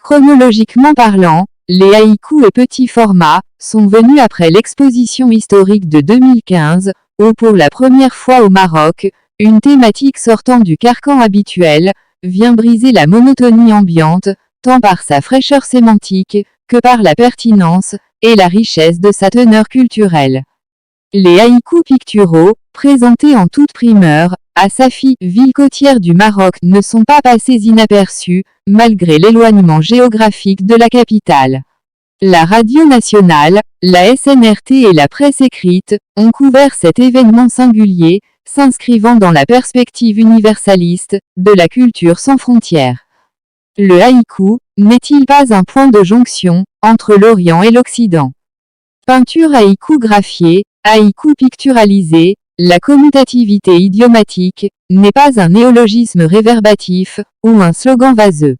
Chronologiquement parlant, les haïkus et petits formats sont venus après l'exposition historique de 2015, où pour la première fois au Maroc, une thématique sortant du carcan habituel vient briser la monotonie ambiante, tant par sa fraîcheur sémantique que par la pertinence et la richesse de sa teneur culturelle. Les haïkus picturaux, présentés en toute primeur, à Safi, ville côtière du Maroc, ne sont pas passés inaperçus, malgré l'éloignement géographique de la capitale. La radio nationale, la SNRT et la presse écrite ont couvert cet événement singulier, s'inscrivant dans la perspective universaliste de la culture sans frontières. Le haïku n'est-il pas un point de jonction entre l'Orient et l'Occident? Peinture haïku-graphiée, haïku picturalisé, la commutativité idiomatique n'est pas un néologisme réverbatif ou un slogan vaseux.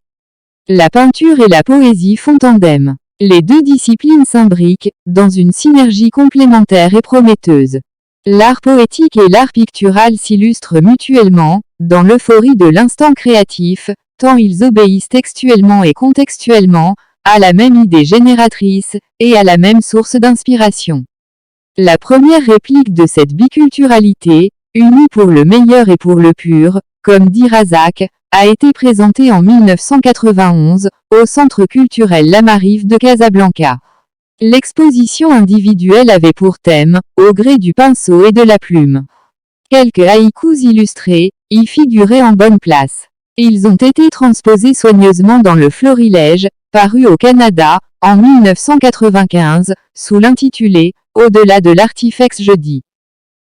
La peinture et la poésie font tandem. Les deux disciplines s'imbriquent dans une synergie complémentaire et prometteuse. L'art poétique et l'art pictural s'illustrent mutuellement, dans l'euphorie de l'instant créatif, tant ils obéissent textuellement et contextuellement à la même idée génératrice et à la même source d'inspiration. La première réplique de cette biculturalité, unie pour le meilleur et pour le pur, comme dit Razak, a été présentée en 1991, au Centre culturel Lamarive de Casablanca. L'exposition individuelle avait pour thème, au gré du pinceau et de la plume. Quelques haïkus illustrés y figuraient en bonne place. Ils ont été transposés soigneusement dans le Florilège, paru au Canada, en 1995, sous l'intitulé « Au-delà de l'artifex jeudi ».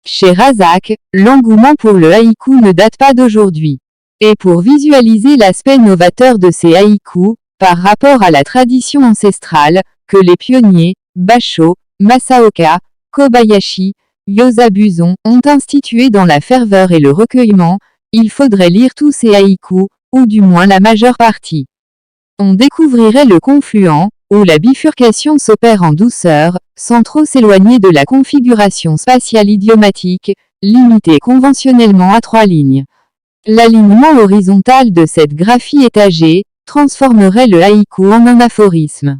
Chez Razak, l'engouement pour le haïku ne date pas d'aujourd'hui. Et pour visualiser l'aspect novateur de ces haïkus, par rapport à la tradition ancestrale, que les pionniers, Basho, Masaoka, Kobayashi, Yosabuzon ont institué dans la ferveur et le recueillement, il faudrait lire tous ces haïkus, ou du moins la majeure partie. On découvrirait le confluent, où la bifurcation s'opère en douceur, sans trop s'éloigner de la configuration spatiale idiomatique, limitée conventionnellement à 3 lignes. L'alignement horizontal de cette graphie étagée transformerait le haïku en un aphorisme.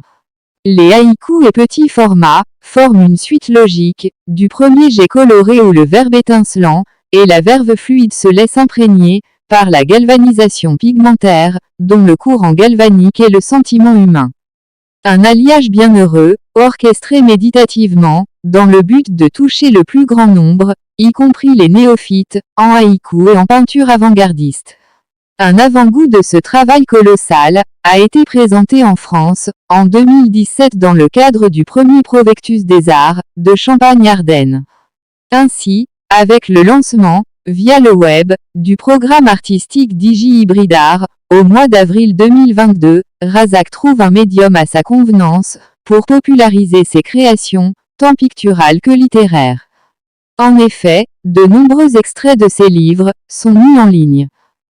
Les haïkus et petits formats forment une suite logique, du premier jet coloré où le verbe étincelant et la verve fluide se laissent imprégner par la galvanisation pigmentaire, dont le courant galvanique est le sentiment humain. Un alliage bienheureux, orchestré méditativement, dans le but de toucher le plus grand nombre, y compris les néophytes, en haïku et en peinture avant-gardiste. Un avant-goût de ce travail colossal a été présenté en France, en 2017 dans le cadre du premier Provectus des Arts, de Champagne-Ardenne. Ainsi, avec le lancement, via le web, du programme artistique Digi-Hybrid Art, au mois d'avril 2022, Razak trouve un médium à sa convenance, pour populariser ses créations, tant picturales que littéraires. En effet, de nombreux extraits de ses livres sont mis en ligne.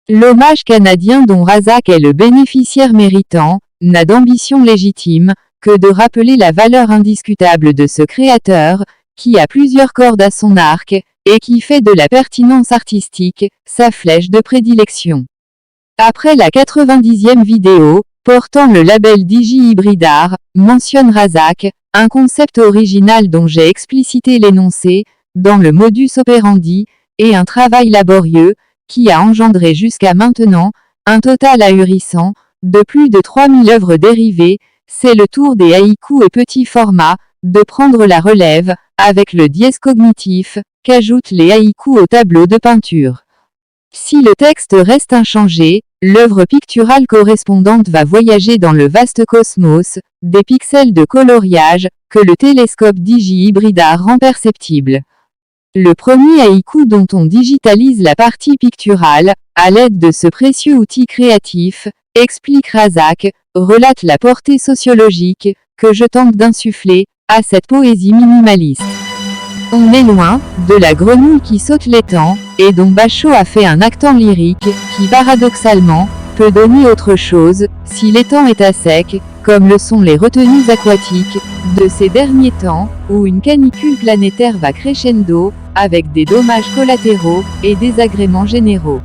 L'hommage canadien dont Razak est le bénéficiaire méritant, n'a d'ambition légitime, que de rappeler la valeur indiscutable de ce créateur, qui a plusieurs cordes à son arc, et qui fait de la pertinence artistique, sa flèche de prédilection. Après la 90e vidéo, portant le label Digi-Hybrid Art, mentionne Razak, un concept original dont j'ai explicité l'énoncé, dans le modus operandi, et un travail laborieux, qui a engendré jusqu'à maintenant, un total ahurissant, de plus de 3000 œuvres dérivées, c'est le tour des haïkus et petits formats, de prendre la relève, avec le dièse cognitif, qu'ajoutent les haïkus au tableau de peinture. Si le texte reste inchangé, l'œuvre picturale correspondante va voyager dans le vaste cosmos, des pixels de coloriage, que le télescope Digi-Hybrid Art rend perceptible. Le premier haïku dont on digitalise la partie picturale, à l'aide de ce précieux outil créatif, explique Razak, relate la portée sociologique, que je tente d'insuffler, à cette poésie minimaliste. On est loin de la grenouille qui saute les temps, et dont Basho a fait un accent lyrique, qui paradoxalement, peut donner autre chose, si l'étang est à sec, comme le sont les retenues aquatiques, de ces derniers temps, où une canicule planétaire va crescendo, avec des dommages collatéraux, et désagréments généraux.